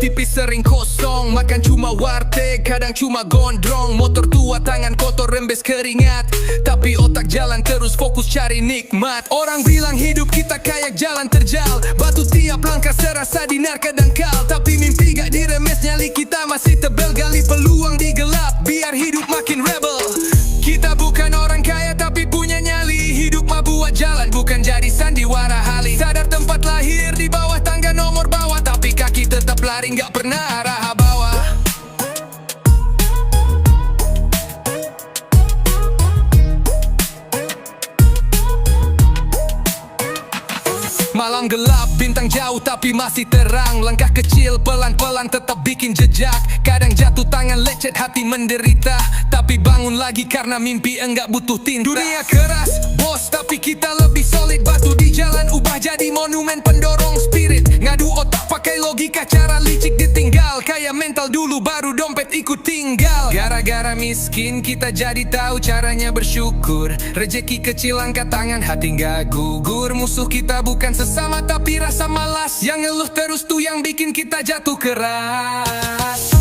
tipis sering kosong. Makan cuma warteg, kadang cuma gondrong. Motor tua, tangan kotor, rembes keringat. Tapi otak jalan terus, fokus cari nikmat. Orang bilang hidup kita kayak jalan terjal. Batu tiap langkah serasa dinarka dangkal. Tapi mimpi gak diremes, nyali kita masih tebel. Gali peluang di gelap, biar hidup makin rebel. Kita bukan orang kaya tapi punya nyali. Hidup mah buat jalan, bukan jadi sandiwara Halim. Sadar tempat lahir di bawah tangga nomor bawah, tapi kaki tetap lari gak pernah arah bawah. Malam gelap, bintang jauh tapi masih terang. Langkah kecil, pelan-pelan tetap bikin jejak. Kadang jatuh tangan lecet, hati menderita. Tapi bangun lagi karena mimpi enggak butuh tinta. Dunia keras, bos, tapi kita lebih solid. Batu di jalan ubah jadi monumen pendorong spirit. Ngadu otak pakai logika, cara licik ditinggal. Kayak mental dulu baru dompet ikut tinggal. Gara-gara miskin kita jadi tahu caranya bersyukur. Rezeki kecil angkat tangan, hati nggak gugur. Musuh kita bukan sesama tapi rasa malas. Yang ngeluh terus tuh yang bikin kita jatuh keras.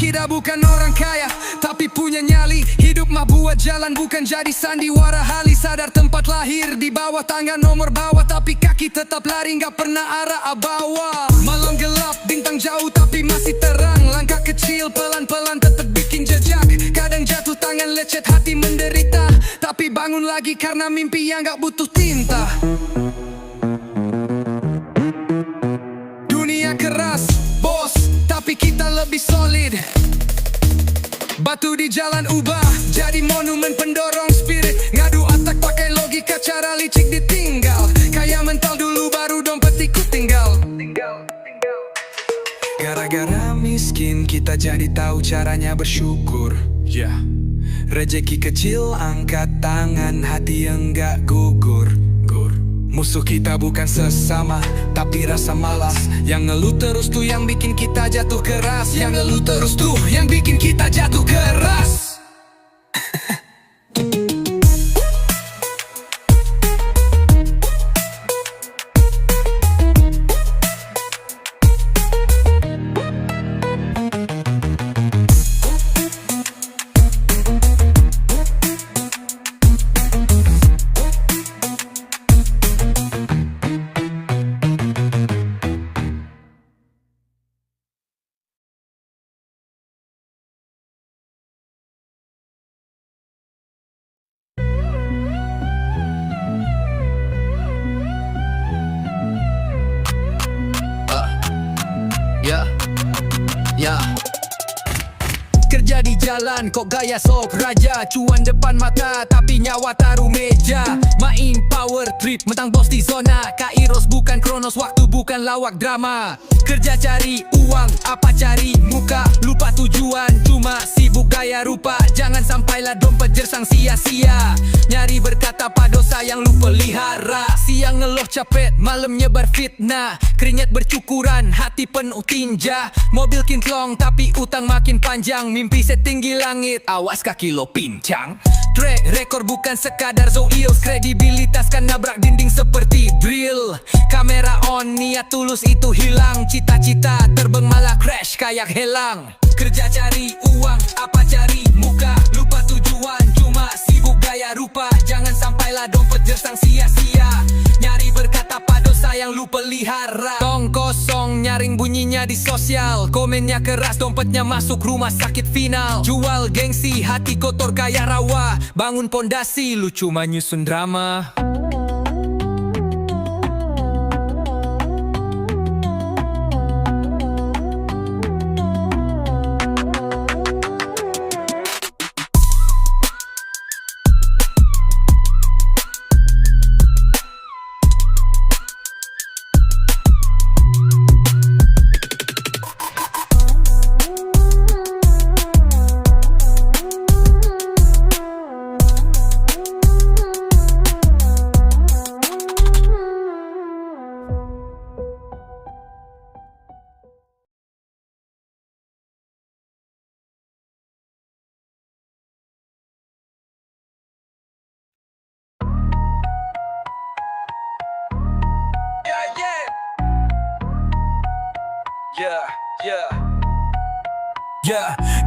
Kita bukan orang kaya, tapi punya nyali. Hidup mah buat jalan, bukan jadi sandiwara Halim. Sadar tempat lahir di bawah tangga nomor bawah, tapi kaki tetap lari gak pernah arah bawah. Malam gelap, bintang jauh tapi masih terang. Langkah kecil, pelan-pelan tetap bikin jejak. Kadang jatuh tangan lecet, hati menderita. Tapi bangun lagi karena mimpi yang gak butuh tinta. Dunia keras, bos, tapi kita lebih solid. Batu di jalan ubah jadi monumen pendorong spirit. Ngadu otak pakai logika, cara licik ditinggal. Kayak mental dulu baru dompet ikut tinggal. Gara-gara miskin kita jadi tahu caranya bersyukur. Rezeki kecil angkat tangan, hati enggak gugur. Musuh kita bukan sesama, tapi rasa malas. Yang ngeluh terus tuh yang bikin kita jatuh keras. Yang ngeluh terus tuh yang bikin kita jatuh keras. Kerja di jalan kok gaya sok raja. Cuan depan mata tapi nyawa taruh meja. Main power trip mentang bos di zona. Kairos bukan kronos, waktu bukan lawak drama. Kerja cari uang, apa cari muka. Lupa tujuan, cuma sibuk gaya rupa. Jangan sampailah dompet jersang sia-sia. Nyari berkata apa dosa yang lu pelihara. Siang ngeluh capek, malam nyebar fitnah. Keringat bercukuran, hati penuh tinja. Mobil kintlong tapi utang makin panjang. Mimpi setinggi langit, awas kaki lo pincang. Track record bukan sekadar zoils. Kredibilitas kan nabrak dinding seperti drill. Kamera on, niat tulus itu hilang. Cita-cita terbang malah crash kayak helang. Kerja cari uang, apa cari muka. Lupa tujuan, cuma sibuk gaya rupa. Jangan sampailah dompet jersang sia-sia. Nyari berkata apa dosa yang lu pelihara. Tong kosong, nyaring bunyinya di sosial. Komennya keras, dompetnya masuk rumah sakit final. Jual gengsi, hati kotor kayak rawa. Bangun pondasi, lu cuma nyusun drama.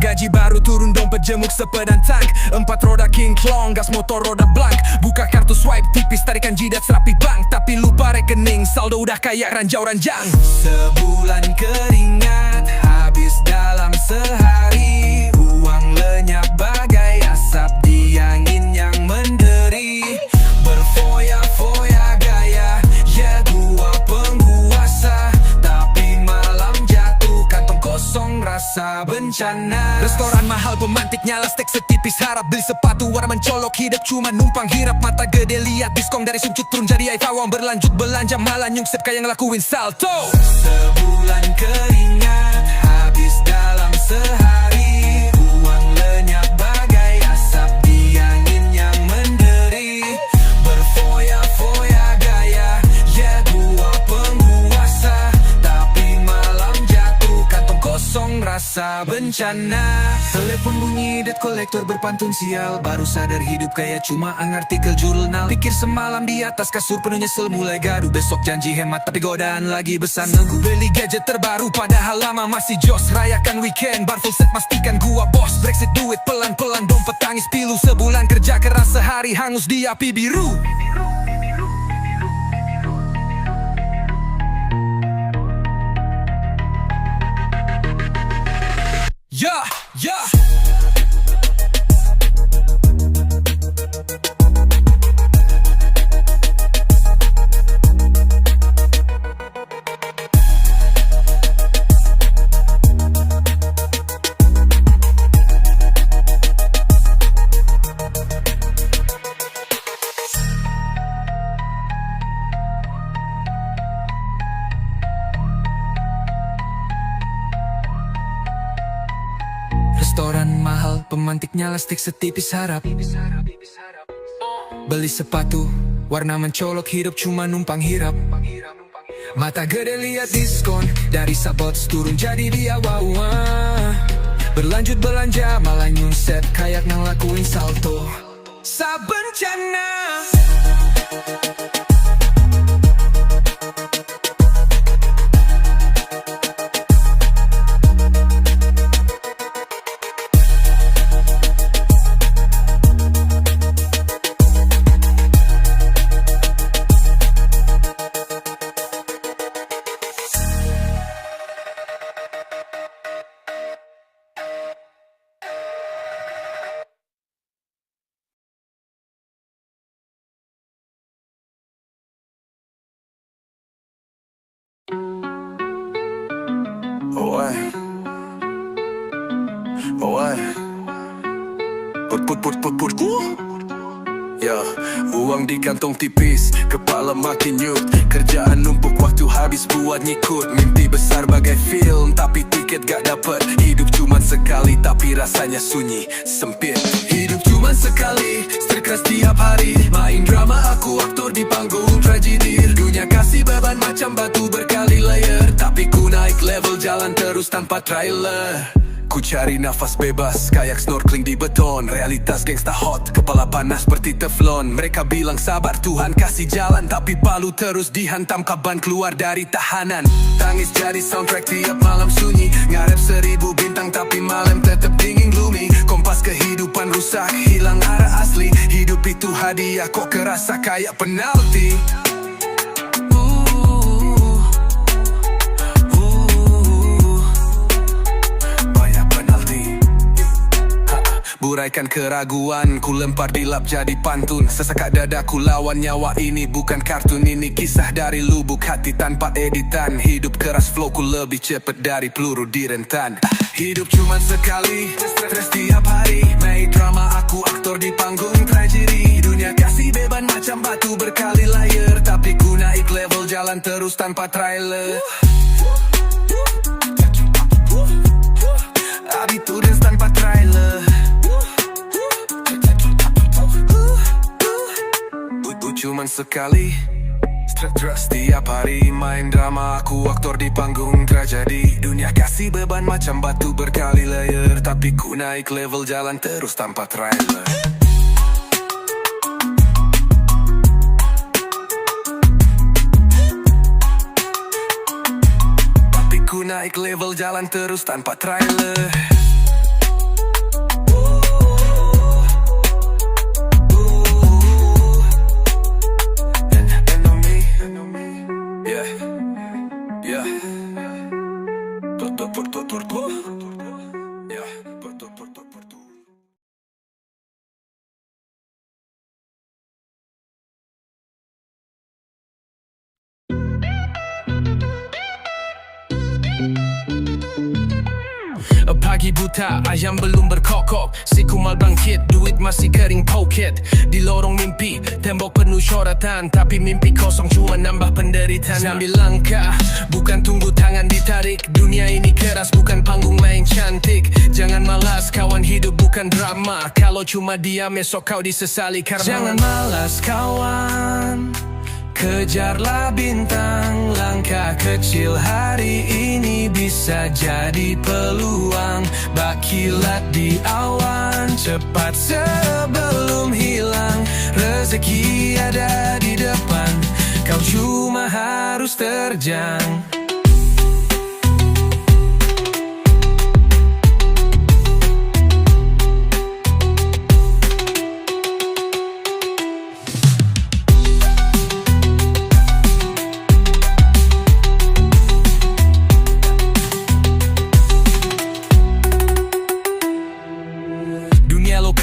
Gaji baru turun dompet jemuk sepedang tank 4 roda King Klong, gas motor roda blank. Buka kartu swipe tipis, tarikan jidat serapi bank. Tapi lupa rekening, saldo udah kayak ranjau-ranjang. Sebulan keringat habis dalam sehari. Uang lenyap bagai asap di angin yang menderi. Berfoya-foya gaya, ya gua penguasa. Tapi malam jatuh, kantong kosong rasa bencana. Restoran mahal pemantik nyala stek setipis harap. Beli sepatu warna mencolok, hidup cuma numpang hirap. Mata gede lihat diskon dari sumcut turun jadi iPhone. Berlanjut belanja malah nyungsep kayak ngelakuin salto. Sebulan keringat habis dalam sehari. Uang lenyap bagai asap di angin yang menderi. Berfoya-foya gaya, ya gua penguasa. Tapi malam jatuh, kantong kosong rasa bencana. Telepon bunyi, debt kolektor berpantun sial. Baru sadar hidup kayak cuma artikel jurnal. Pikir semalam di atas kasur penuh nyesel, mulai gaduh. Besok janji hemat tapi godaan lagi besar. Nunggu beli gadget terbaru padahal lama masih jos. Rayakan weekend bar full set pastikan gua bos. Brexit duit pelan-pelan dompet tangis pilu. Sebulan kerja keras sehari hangus di api biru. Ya Restoran mahal, pemantik nyala stik setipis harap. Beli sepatu, warna mencolok, hidup cuma numpang hirap. Mata gede lihat diskon, dari sabot turun jadi dia wow. Berlanjut belanja, malah nyungsep kayak ngelakuin salto. Sabencana. Put. Ya, uang di kantong tipis, kepala makin nyut. Kerjaan numpuk, waktu habis buat ngikut. Mimpi besar bagai film, tapi tiket gak dapet. Hidup cuma sekali, tapi rasanya sunyi, sempit. Hidup cuma sekali, stres tiap hari. Main drama, aku aktor di panggung tragedi. Dunia kasih beban macam batu berkali layer. Tapi ku naik level, jalan terus tanpa trailer. Ku cari nafas bebas, kayak snorkeling di beton. Realitas gangsta hot, kepala panas seperti teflon. Mereka bilang sabar, Tuhan kasih jalan. Tapi palu terus dihantam, kaban keluar dari tahanan. Tangis jadi soundtrack tiap malam sunyi. Ngarep 1000 bintang tapi malam tetap dingin gloomy. Kompas kehidupan rusak, hilang arah asli. Hidup itu hadiah, kok kerasa kayak penalti. Uraikan keraguan, ku lempar di lap jadi pantun. Sesakak dadaku lawan nyawa, ini bukan kartun. Ini kisah dari lubuk hati tanpa editan. Hidup keras, flowku lebih cepet dari peluru di rentan. Hidup cuma sekali, stres tiap hari. Main drama, aku aktor di panggung tragedi. Dunia kasih beban macam batu berkali layer. Tapi ku naik level, jalan terus tanpa trailer. Abitudens tanpa trailer. Cuman sekali, stres tiap hari. Main drama, aku aktor di panggung tragedi. Dunia kasih beban macam batu berkali layer. Tapi ku naik level, jalan terus tanpa trailer. Tapi ku naik naik level, jalan terus tanpa trailer. Pagi buta, ayam belum berkokok. Si kumal bangkit, duit masih kering poket. Di lorong mimpi, tembok penuh syaratan, tapi mimpi kosong cuma nambah penderitaan. Sambil langkah, bukan tunggu tangan ditarik. Dunia ini keras, bukan panggung main cantik. Jangan malas, kawan, hidup bukan drama. Kalau cuma diam, esok kau disesali karma. Jangan malas, kawan, kejarlah bintang. Langkah kecil hari ini bisa jadi peluang. Bak kilat di awan, cepat sebelum hilang. Rezeki ada di depan, kau cuma harus terjang.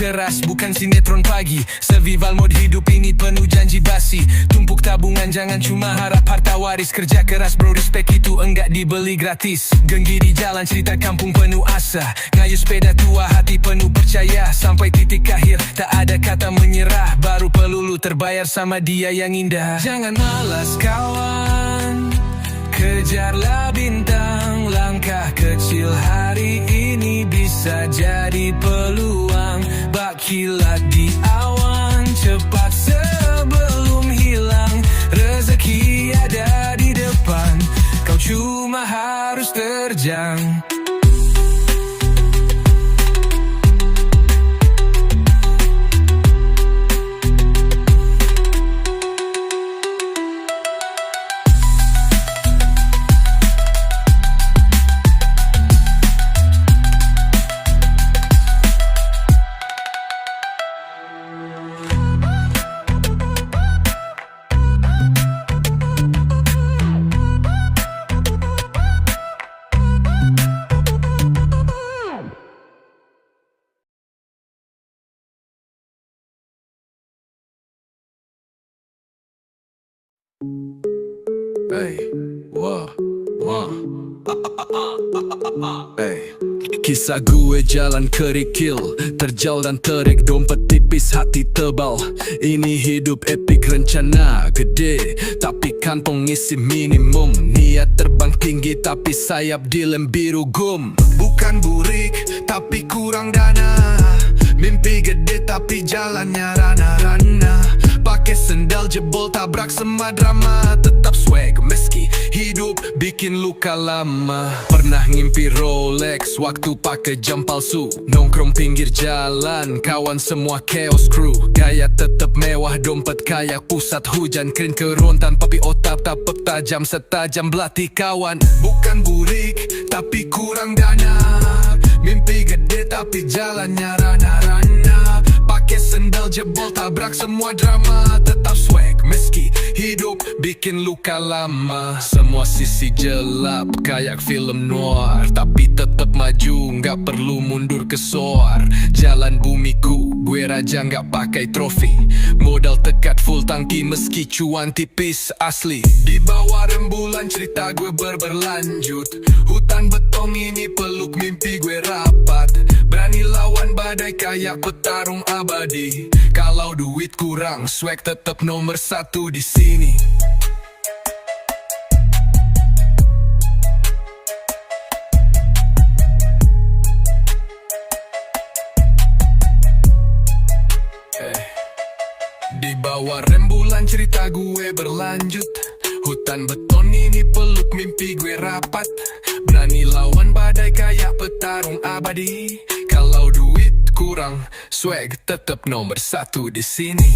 Keras bukan sinetron pagi. Survival mode hidup ini penuh janji basi. Tumpuk tabungan, jangan cuma harap harta waris. Kerja keras bro, respect itu enggak dibeli gratis. Genggi di jalan, cerita kampung penuh asa. Ngayuh sepeda tua, hati penuh percaya. Sampai titik akhir, tak ada kata menyerah. Baru pelulu terbayar sama dia yang indah. Jangan malas kawan, kejarlah bintang. Langkah kecil hari ini bisa jadi peluang. Bak kilat di awan, cepat sebelum hilang. Rezeki ada di depan, kau cuma harus terjang. Hey, wah. Hey. Kisah gue jalan kerikil, terjal dan terik, dompet tipis, hati tebal. Ini hidup epik, rencana gede, tapi kantong isi minimum. Niat terbang tinggi, tapi sayap dilem biru gum. Bukan burik, tapi kurang dana. Mimpi gede, tapi jalannya rana-rana. Pakai sendal jebol, tabrak semua drama. Tetap swag meski hidup bikin luka lama. Pernah ngimpi Rolex, waktu pakai jam palsu. Nongkrong pinggir jalan, kawan semua chaos crew. Gaya tetap mewah, dompet kayak pusat hujan. Keren kerontan, tapi otak tapek tajam setajam belati kawan. Bukan burik, tapi kurang dana. Mimpi gede, tapi jalannya rana-rana. Pakai sendal jebol, tabrak semua drama. Tetap swag meski hidup bikin luka lama. Semua sisi gelap kayak film noir, tapi tetap maju, nggak perlu mundur ke soar. Jalan bumiku, gue raja nggak pakai trofi. Modal tekat full tangki meski cuan tipis asli. Di bawah rembulan cerita gue berlanjut. Hutan beton ini peluk mimpi gue rapat. Berani lawan badai kayak petarung abadi. Kalau duit kurang, swag tetap nomor satu di sini. Di bawah rembulan cerita gue berlanjut. Hutan beton ini peluk mimpi gue rapat. Berani lawan badai kayak petarung abadi. Kalau duit kurang, swag tetap nomor satu di sini.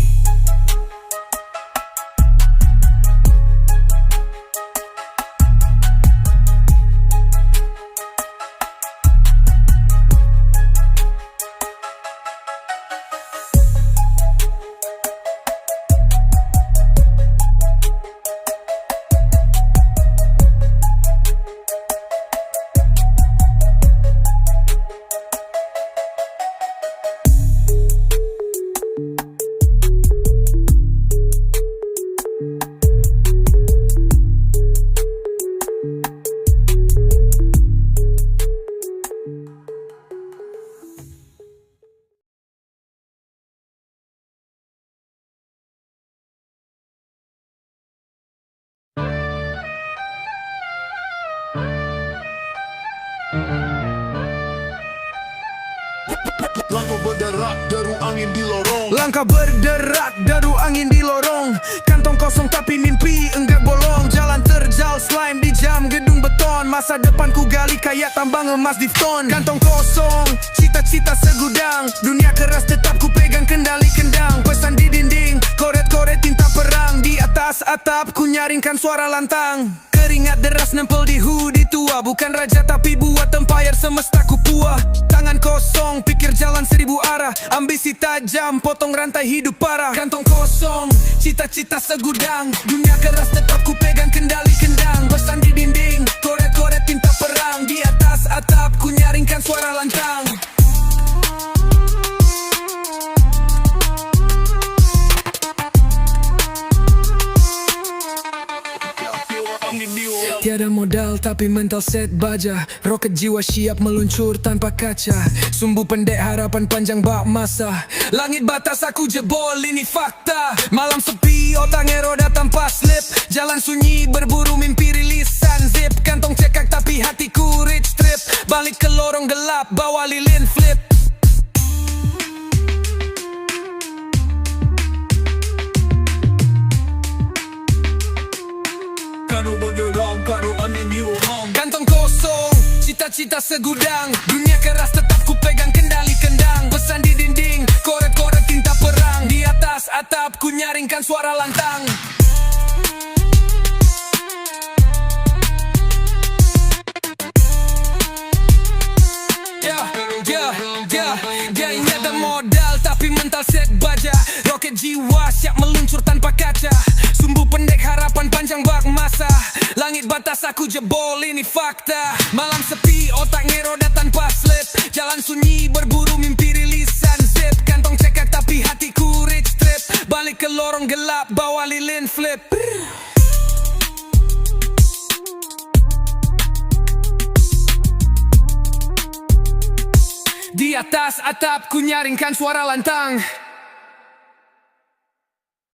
Langkah berderak, deru angin di lorong. Langkah berderak, deru angin di lorong. Kantong kosong tapi mimpi enggak bolong. Jalan terjal slime di jam gedung beton. Masa depan ku gali kayak tambang emas Difton. Kantong kosong, cita-cita segudang. Dunia keras tetap ku pegang kendali kendang. Pesan di dinding, koret-koret tinta perang. Di atas atap ku nyaringkan suara lantang. Keringat deras nempel di hoodie tua. Bukan raja tapi buat empire semesta ku puah. Tangan kosong, pikir jalan 1000 arah. Ambisi tajam, potong rantai hidup parah. Kantong kosong, cita-cita segudang. Dunia keras tetap ku pegang kendali kendang. Pesan di dinding, koret-koret tinta perang. Di atas atap ku nyaringkan suara lantang. Tiada modal tapi mental set baja. Roket jiwa siap meluncur tanpa kaca. Sumbu pendek harapan panjang bak masa. Langit batas aku jebol ini fakta. Malam sepi otak ngeroda tanpa slip. Jalan sunyi berburu mimpi rilisan zip. Kantong cekak tapi hatiku rich trip. Balik ke lorong gelap bawa lilin flip. Kantong kosong, cita-cita segudang. Dunia keras tetap ku pegang kendali kendang. Pesan di dinding, koret-koret tinta perang. Di atas atap ku nyaringkan suara lantang. Ini ada modal tapi mental set baja. Roket jiwa siap meluncur tanpa kaca. Sumbu pendek harapan panjang bak masa. Langit batas aku jebol ini fakta. Malam sepi otak ngeroda tanpa slip. Jalan sunyi berburu mimpi rilisan zip. Kantong cekak tapi hatiku rich trip. Balik ke lorong gelap bawa lilin flip. Di atas atap ku nyaringkan suara lantang.